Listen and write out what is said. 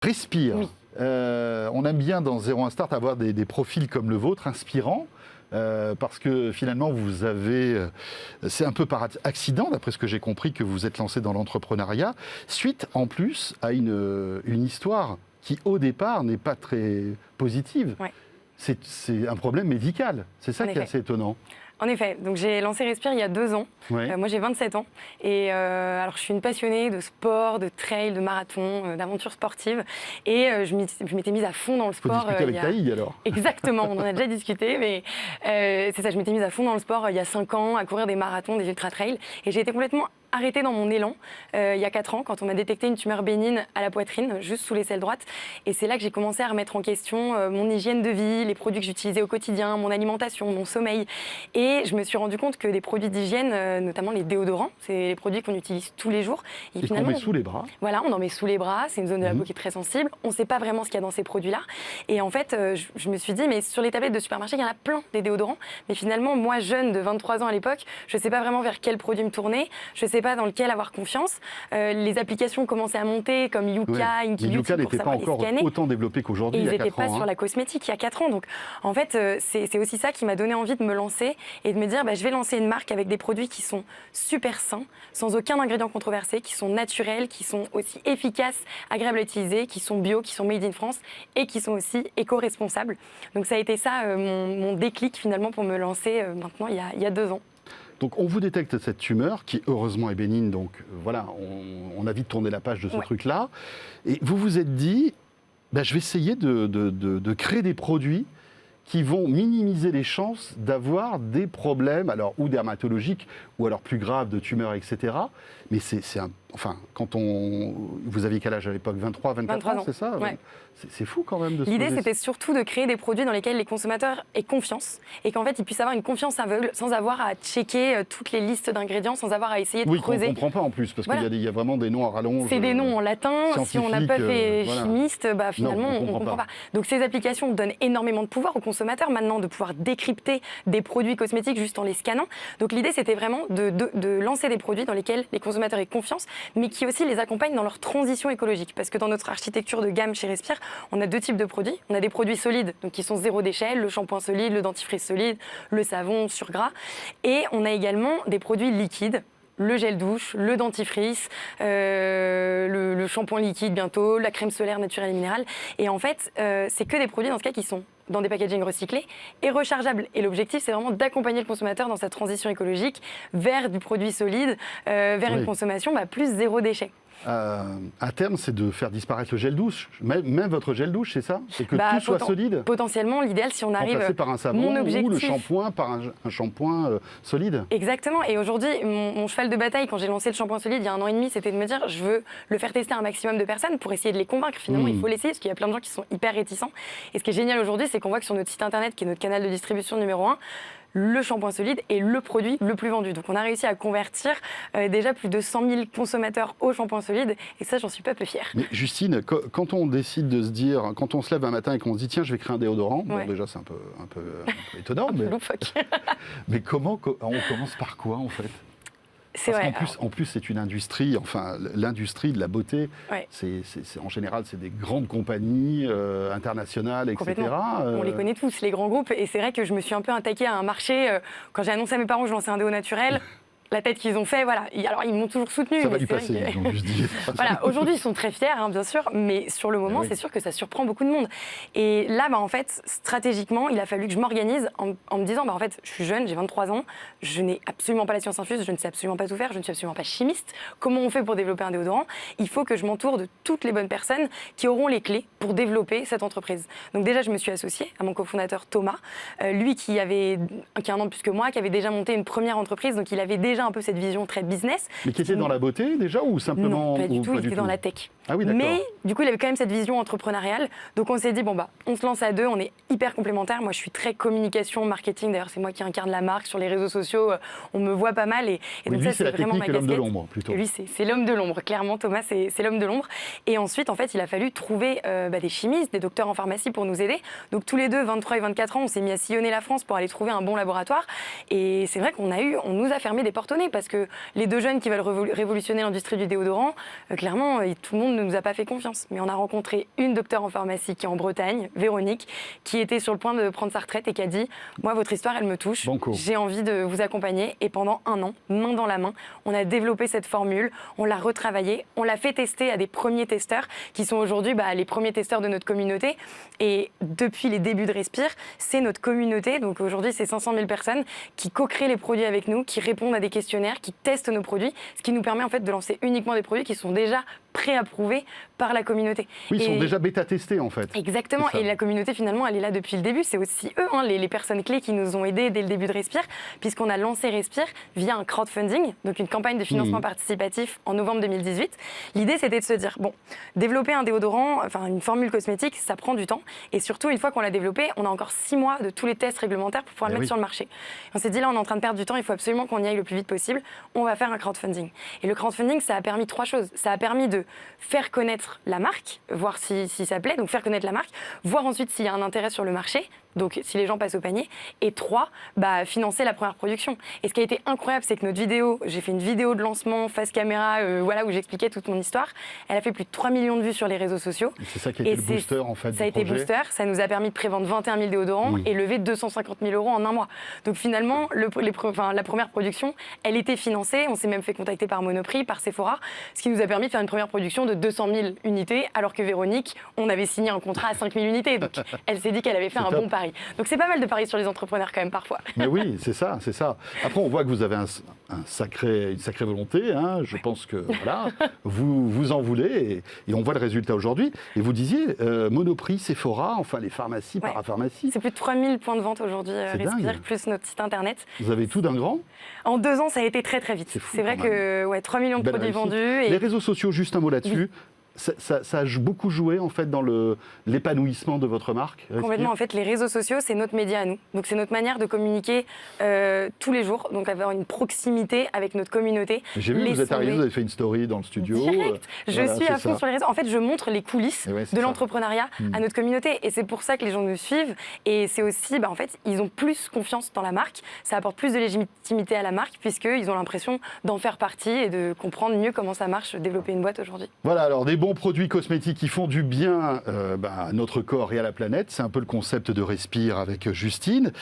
Respire. Oui. On aime bien dans 01 Start avoir des profils comme le vôtre, inspirants, parce que finalement, vous avez, c'est un peu par accident, d'après ce que j'ai compris, que vous êtes lancé dans l'entrepreneuriat, suite en plus à une histoire qui, au départ, n'est pas très positive. Ouais. C'est un problème médical. C'est ça En qui est effet. assez étonnant. En effet, donc j'ai lancé Respire il y a 2 ans. Ouais. Moi j'ai 27 ans et alors je suis une passionnée de sport, de trail, de marathon, d'aventures sportives et je m'étais mise à fond dans le Il faut sport. discuter avec Taïg alors. Exactement, on en a déjà discuté, mais c'est ça, je m'étais mise à fond dans le sport il y a 5 ans, à courir des marathons, des ultra-trails et j'ai été complètement arrêtée dans mon élan il y a 4 ans quand on m'a détecté une tumeur bénigne à la poitrine, juste sous l'aisselle droite. Et c'est là que j'ai commencé à remettre en question mon hygiène de vie, les produits que j'utilisais au quotidien, mon alimentation, mon sommeil. Et je me suis rendu compte que des produits d'hygiène, notamment les déodorants, c'est les produits qu'on utilise tous les jours. Et qu'on met sous les bras. Voilà, on en met sous les bras, c'est une zone de la peau qui est très sensible. On ne sait pas vraiment ce qu'il y a dans ces produits-là. Et en fait, je me suis dit, mais sur les tablettes de supermarché, il y en a plein des déodorants. Mais finalement, moi, jeune de 23 ans à l'époque, je ne sais pas vraiment vers quel produit me tourner. Je ne sais pas dans lequel avoir confiance. Les applications commençaient à monter, comme Yuka, Ouais. Inky Mais Yuka Beauty, pour n'était pas savoir les encore scanner. autant développé qu'aujourd'hui, Et il y ils a n'étaient 4 pas ans. sur la cosmétique il y a 4 ans. Donc, en fait, c'est aussi ça qui m'a donné envie de me lancer et de me dire, je vais lancer une marque avec des produits qui sont super sains, sans aucun ingrédient controversé, qui sont naturels, qui sont aussi efficaces, agréables à utiliser, qui sont bio, qui sont made in France et qui sont aussi éco-responsables. Donc, ça a été ça, mon déclic finalement pour me lancer maintenant il y a 2 ans. Donc on vous détecte cette tumeur qui heureusement est bénigne, donc voilà, on a vite tourné la page de ce truc-là. Et vous vous êtes dit, je vais essayer de créer des produits qui vont minimiser les chances d'avoir des problèmes, alors ou dermatologiques, ou alors plus graves de tumeurs, etc. Mais quand vous aviez quel âge à l'époque, 23 ans, c'est ça? Ouais. C'est fou quand même de se L'idée, poser c'était surtout de créer des produits dans lesquels les consommateurs aient confiance et qu'en fait, ils puissent avoir une confiance aveugle sans avoir à checker toutes les listes d'ingrédients, sans avoir à essayer de creuser. Oui, qu'on ne comprend pas en plus, parce qu'il y a vraiment des noms à rallonge. C'est des noms en latin. Si on n'a pas fait chimiste, finalement, on ne comprend pas. Donc, ces applications donnent énormément de pouvoir aux consommateurs maintenant de pouvoir décrypter des produits cosmétiques juste en les scannant. Donc, l'idée, c'était vraiment de lancer des produits dans lesquels les consommateurs aient confiance, mais qui aussi les accompagnent dans leur transition écologique. Parce que dans notre architecture de gamme chez Respire, on a 2 types de produits. On a des produits solides, donc qui sont 0 déchet, le shampoing solide, le dentifrice solide, le savon sur gras. Et on a également des produits liquides, le gel douche, le dentifrice, le shampoing liquide bientôt, la crème solaire naturelle et minérale. Et en fait, c'est que des produits dans ce cas qui sont dans des packagings recyclés et rechargeables. Et l'objectif, c'est vraiment d'accompagner le consommateur dans sa transition écologique vers du produit solide, vers une consommation plus 0 déchet. À terme, c'est de faire disparaître le gel douche, même votre gel douche, c'est ça? C'est que tout soit solide? Potentiellement, l'idéal, si on arrive... Remplacé par un savon ou le shampoing par un shampoing solide? Exactement. Et aujourd'hui, mon cheval de bataille, quand j'ai lancé le shampoing solide il y a 1 an et demi, c'était de me dire, je veux le faire tester à un maximum de personnes pour essayer de les convaincre. Finalement, il faut l'essayer, parce qu'il y a plein de gens qui sont hyper réticents. Et ce qui est génial aujourd'hui, c'est qu'on voit que sur notre site internet, qui est notre canal de distribution numéro 1, le shampoing solide est le produit le plus vendu. Donc on a réussi à convertir déjà plus de 100 000 consommateurs au shampoing solide et ça, j'en suis pas peu fière. Mais Justine, quand on décide de se dire, quand on se lève un matin et qu'on se dit tiens, je vais créer un déodorant, bon, déjà c'est un peu étonnant, mais comment on commence par quoi en fait? C'est Parce vrai. En plus, c'est une industrie, enfin, l'industrie de la beauté, en général, c'est des grandes compagnies internationales, etc. On les connaît tous, les grands groupes. Et c'est vrai que je me suis un peu attaquée à un marché. Quand j'ai annoncé à mes parents que je lançais un déo naturel, la tête qu'ils ont fait, voilà. Alors, ils m'ont toujours soutenue. Ça va lui passer, ils ont juste dit. Voilà, aujourd'hui, ils sont très fiers, bien sûr, mais sur le moment, c'est sûr que ça surprend beaucoup de monde. Et là, en fait, stratégiquement, il a fallu que je m'organise en me disant, en fait, je suis jeune, j'ai 23 ans, je n'ai absolument pas la science infuse, je ne sais absolument pas tout faire, je ne suis absolument pas chimiste. Comment on fait pour développer un déodorant? Il faut que je m'entoure de toutes les bonnes personnes qui auront les clés pour développer cette entreprise. Donc déjà, je me suis associée à mon cofondateur Thomas, lui qui a 1 an de plus que moi, qui avait déjà monté une première entreprise, donc il avait déjà un peu cette vision très business. Mais qui était dans la beauté déjà ou simplement? Non, pas du tout, il était dans la tech. Ah oui, d'accord. Mais du coup, il avait quand même cette vision entrepreneuriale. Donc on s'est dit, on se lance à 2, on est hyper complémentaires. Moi, je suis très communication, marketing. D'ailleurs, c'est moi qui incarne la marque sur les réseaux sociaux. On me voit pas mal. Et donc ça, c'est vraiment ma casquette. L'homme de l'ombre, plutôt. Et lui, c'est l'homme de l'ombre. Clairement, Thomas, c'est l'homme de l'ombre. Et ensuite, en fait, il a fallu trouver des chimistes, des docteurs en pharmacie pour nous aider. Donc tous les deux, 23 et 24 ans, on s'est mis à sillonner la France pour aller trouver un bon laboratoire. Et c'est vrai qu'on nous a fermé des portes au nez parce que les 2 jeunes qui veulent révolutionner l'industrie du déodorant, clairement, tout le monde ne nous a pas fait confiance. Mais on a rencontré une docteure en pharmacie qui est en Bretagne, Véronique, qui était sur le point de prendre sa retraite et qui a dit « Moi, votre histoire, elle me touche. J'ai envie de vous accompagner. » Et pendant 1 an, main dans la main, on a développé cette formule, on l'a retravaillée, on l'a fait tester à des premiers testeurs qui sont aujourd'hui les premiers testeurs de notre communauté. Et depuis les débuts de Respire, c'est notre communauté. Donc aujourd'hui, c'est 500 000 personnes qui co-créent les produits avec nous, qui répondent à des questionnaires, qui testent nos produits, ce qui nous permet en fait de lancer uniquement des produits qui sont déjà préapprouvés par la communauté. Oui, ils sont déjà bêta-testés en fait. Exactement, et la communauté finalement elle est là depuis le début, c'est aussi eux, les personnes clés qui nous ont aidés dès le début de Respire, puisqu'on a lancé Respire via un crowdfunding, donc une campagne de financement participatif en novembre 2018. L'idée c'était de se dire, développer un déodorant, enfin une formule cosmétique, ça prend du temps, et surtout une fois qu'on l'a développé, on a encore 6 mois de tous les tests réglementaires pour pouvoir le mettre sur le marché. On s'est dit là on est en train de perdre du temps, il faut absolument qu'on y aille le plus vite possible, on va faire un crowdfunding. Et le crowdfunding ça a permis 3 choses, ça a permis de faire connaître la marque, voir si ça plaît, donc faire connaître la marque, voir ensuite s'il y a un intérêt sur le marché, donc si les gens passent au panier, et 3, financer la première production. Et ce qui a été incroyable, c'est que notre vidéo, j'ai fait une vidéo de lancement face caméra, où j'expliquais toute mon histoire, elle a fait plus de 3 millions de vues sur les réseaux sociaux. Et c'est ça qui a été le booster en fait. Ça a été booster, ça nous a permis de prévendre 21 000 déodorants et lever 250 000 € en 1 mois. Donc finalement, la première production, elle était financée, on s'est même fait contacter par Monoprix, par Sephora, ce qui nous a permis de faire une première production de 200 000 unités, alors que Véronique, on avait signé un contrat à 5 000 unités. Donc elle s'est dit qu'elle avait fait un bon pari. Donc c'est pas mal de parier sur les entrepreneurs quand même parfois. Mais oui, c'est ça, c'est ça. Après, on voit que vous avez une sacrée volonté. Hein. Je pense que voilà, vous en voulez et on voit le résultat aujourd'hui. Et vous disiez Monoprix, Sephora, enfin les pharmacies, parapharmacies. C'est plus de 3000 points de vente aujourd'hui, Respire, plus notre site internet. Vous avez tout d'un grand. En 2 ans, ça a été très très vite. C'est vrai que 3 millions de produits vendus. Et... Les réseaux sociaux, juste un mot là-dessus. Oui. Ça a beaucoup joué en fait dans l'épanouissement de votre marque. Respire. Complètement. En fait, les réseaux sociaux, c'est notre média à nous. Donc, c'est notre manière de communiquer tous les jours. Donc, avoir une proximité avec notre communauté. J'ai vu que vous êtes arrivé, vous avez fait une story dans le studio. Direct. Je suis à fond sur les réseaux. En fait, je montre les coulisses de l'entrepreneuriat à notre communauté. Et c'est pour ça que les gens nous suivent. Et c'est aussi, en fait, ils ont plus confiance dans la marque. Ça apporte plus de légitimité à la marque puisqu'ils ont l'impression d'en faire partie et de comprendre mieux comment ça marche, développer une boîte aujourd'hui. Voilà, alors des bons produits cosmétiques qui font du bien à notre corps et à la planète. C'est un peu le concept de Respire avec Justine.